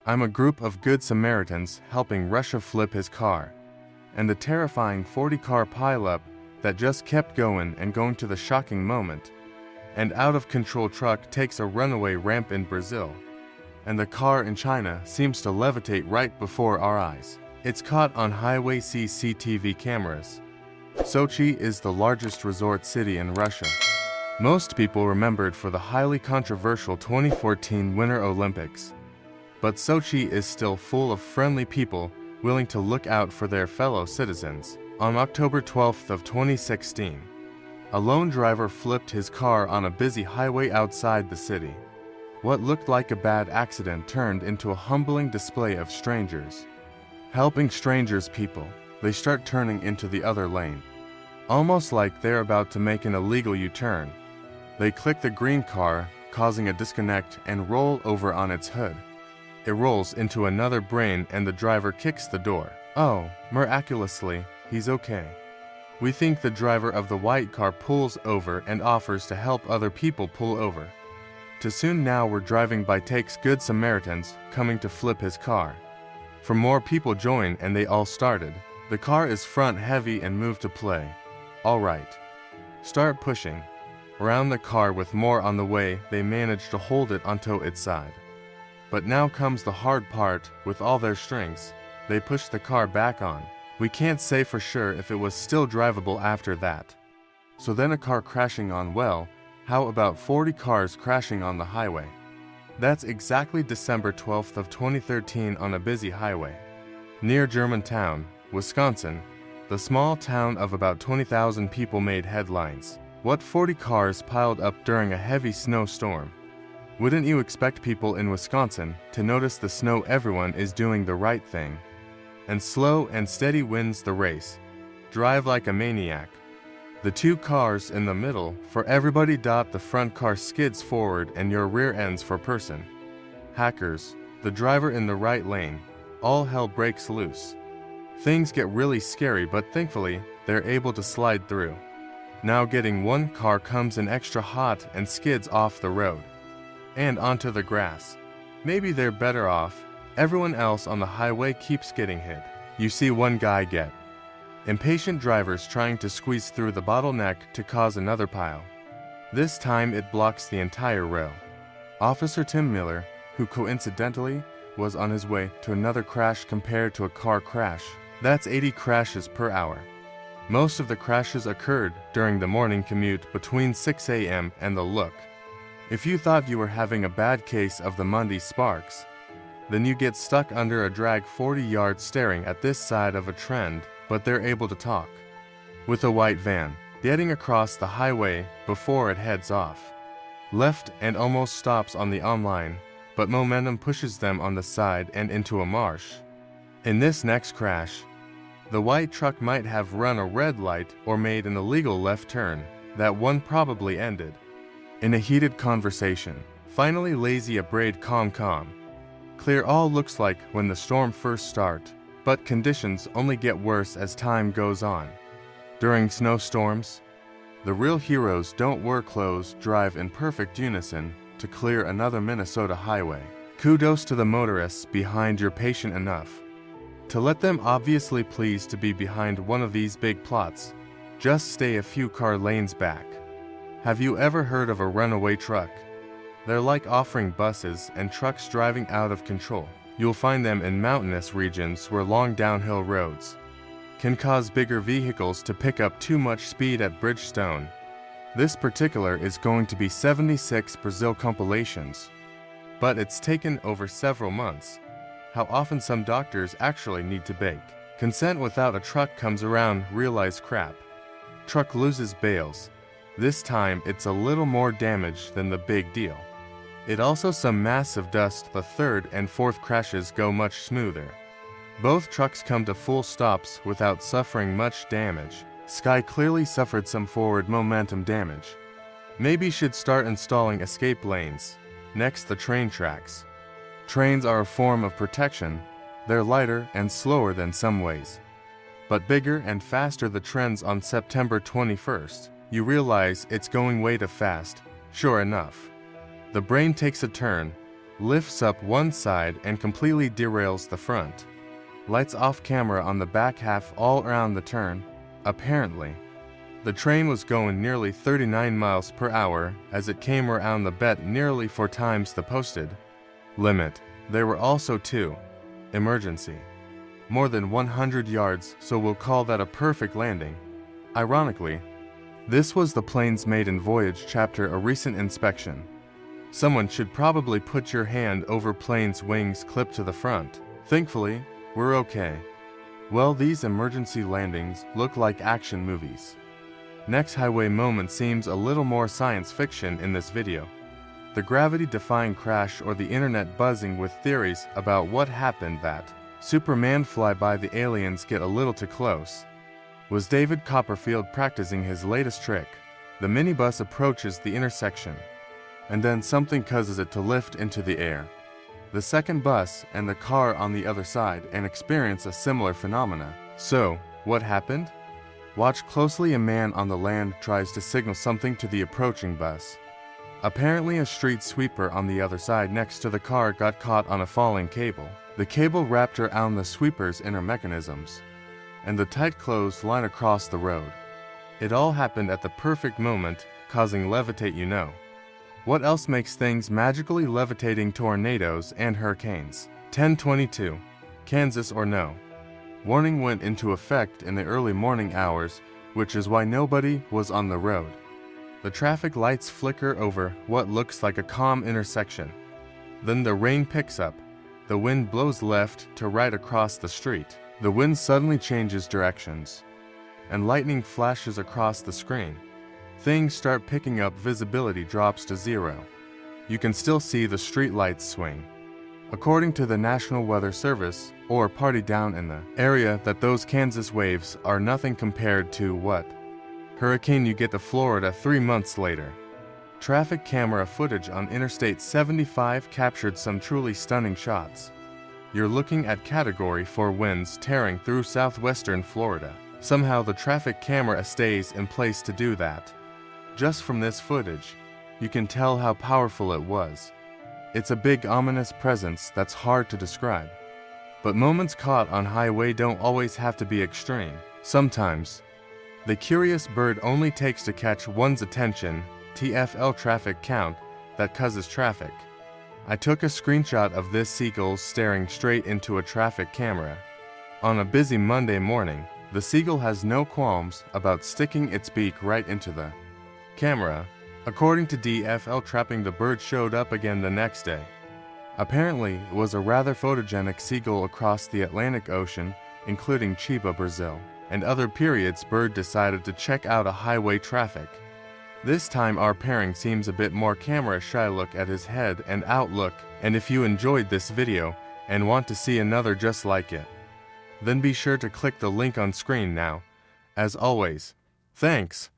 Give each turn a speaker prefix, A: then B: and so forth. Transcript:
A: I'm a group of good Samaritans helping Russia flip his car. And the terrifying 40-car pileup that just kept going and going to the shocking moment. An out-of-control truck takes a runaway ramp in Brazil. And the car in China seems to levitate right before our eyes. It's caught on highway CCTV cameras. Sochi is the largest resort city in Russia. Most people remember it for the highly controversial 2014 Winter Olympics. But Sochi is still full of friendly people willing to look out for their fellow citizens. On October 12th of 2016, a lone driver flipped his car on a busy highway outside the city. What looked like a bad accident turned into a humbling display of strangers. Helping strangers people, they start turning into the other lane. Almost like they're about to make an illegal U-turn. They click the green car, causing a disconnect and roll over on its hood. It rolls into another brain and the driver kicks the door. Oh, miraculously, he's okay. We think the driver of the white car pulls over and offers to help other people pull over. Too soon now we're driving by takes good Samaritans coming to flip his car. For more people join and they all started. The car is front heavy and moved to play. All right. Start pushing. Around the car with more on the way, they manage to hold it onto its side. But now comes the hard part. With all their strengths, they push the car back on. We can't say for sure if it was still drivable after that. So then a car crashing on, well, how about 40 cars crashing on the highway? That's exactly December 12th of 2013 on a busy highway. Near Germantown, Wisconsin, the small town of about 20,000 people made headlines. What 40 cars piled up during a heavy snowstorm? Wouldn't you expect people in Wisconsin to notice the snow? Everyone is doing the right thing. And slow and steady wins the race. Drive like a maniac. The two cars in the middle for everybody. The front car skids forward and your rear ends for person. Hackers, the driver in the right lane, all hell breaks loose. Things get really scary, but thankfully, they're able to slide through. Now getting one car comes in extra hot and skids off the road. And onto the grass. Maybe they're better off. Everyone else on the highway keeps getting hit. You see one guy get. Impatient drivers trying to squeeze through the bottleneck to cause another pile. This time it blocks the entire row. Officer Tim Miller, who coincidentally was on his way to another crash compared to a car crash. That's 80 crashes per hour. Most of the crashes occurred during the morning commute between 6 a.m. and the look. If you thought you were having a bad case of the Monday sparks, then you get stuck under a drag 40 yards staring at this side of a trend, but they're able to talk. With a white van, getting across the highway before it heads off. Left and almost stops on the online, but momentum pushes them on the side and into a marsh. In this next crash, the white truck might have run a red light or made an illegal left turn. That one probably ended in a heated conversation. Finally lazy a braid calm. Clear all looks like when the storm first start, but conditions only get worse as time goes on. During snowstorms, the real heroes don't wear clothes, drive in perfect unison to clear another Minnesota highway. Kudos to the motorists behind. You're patient enough to let them obviously pleased to be behind one of these big plots. Just stay a few car lanes back. Have you ever heard of a runaway truck? They're like offering buses and trucks driving out of control. You'll find them in mountainous regions where long downhill roads can cause bigger vehicles to pick up too much speed at Bridgestone. This particular is going to be 76 Brazil compilations. But it's taken over several months. How often some doctors actually need to bake. Consent without a truck comes around, realize crap. Truck loses bales. This time it's a little more damage than the big deal. It also some massive dust. The third and fourth crashes go much smoother. Both trucks come to full stops without suffering much damage. Sky clearly suffered some forward momentum damage. Maybe should start installing escape lanes. Next, the train tracks. Trains are a form of protection. They're lighter and slower than some ways, but bigger and faster. The trends on September 21st. You realize it's going way too fast. Sure enough, the brain takes a turn. lifts up one side and completely derails the front. Lights off camera on the back half all around the turn. Apparently, the train was going nearly 39 miles per hour as it came around the bend nearly 4 times the posted limit. There were also 2 emergency, more than 100 yards, so we'll call that a perfect landing. Ironically, this was the plane's maiden voyage chapter a recent inspection. Someone should probably put your hand over plane's wings clipped to the front. Thankfully, we're okay. Well, these emergency landings look like action movies. Next highway moment seems a little more science fiction in this video. The gravity-defying crash or the internet buzzing with theories about what happened that Superman flyby the aliens get a little too close. Was David Copperfield practicing his latest trick? The minibus approaches the intersection, and then something causes it to lift into the air. The second bus and the car on the other side and experience a similar phenomena. So, what happened? Watch closely. A man on the land tries to signal something to the approaching bus. Apparently a street sweeper on the other side next to the car got caught on a falling cable. The cable wrapped around the sweeper's inner mechanisms, and the tight closed line across the road. It all happened at the perfect moment, causing levitate, you know. What else makes things magically levitating? Tornadoes and hurricanes. 10:22. Kansas or no? Warning went into effect in the early morning hours, which is why nobody was on the road. The traffic lights flicker over what looks like a calm intersection. Then the rain picks up. The wind blows left to right across the street. The wind suddenly changes directions, and lightning flashes across the screen. Things start picking up, visibility drops to 0. You can still see the street lights swing. According to the National Weather Service, or party down in the area, that those Kansas waves are nothing compared to what hurricane you get to Florida 3 months later. Traffic camera footage on Interstate 75 captured some truly stunning shots. You're looking at Category 4 winds tearing through southwestern Florida. Somehow the traffic camera stays in place to do that. Just from this footage, you can tell how powerful it was. It's a big ominous presence that's hard to describe. But moments caught on highway don't always have to be extreme. Sometimes, the curious bird only takes to catch one's attention. TFL traffic count that causes traffic. I took a screenshot of this seagull staring straight into a traffic camera. On a busy Monday morning, the seagull has no qualms about sticking its beak right into the camera. According to DFL trapping, the bird showed up again the next day. Apparently, it was a rather photogenic seagull across the Atlantic Ocean, including Chiba, Brazil, and other periods. Bird decided to check out a highway traffic. This time our pairing seems a bit more camera shy. Look at his head and outlook, and if you enjoyed this video and want to see another just like it, then be sure to click the link on screen now. As always, thanks.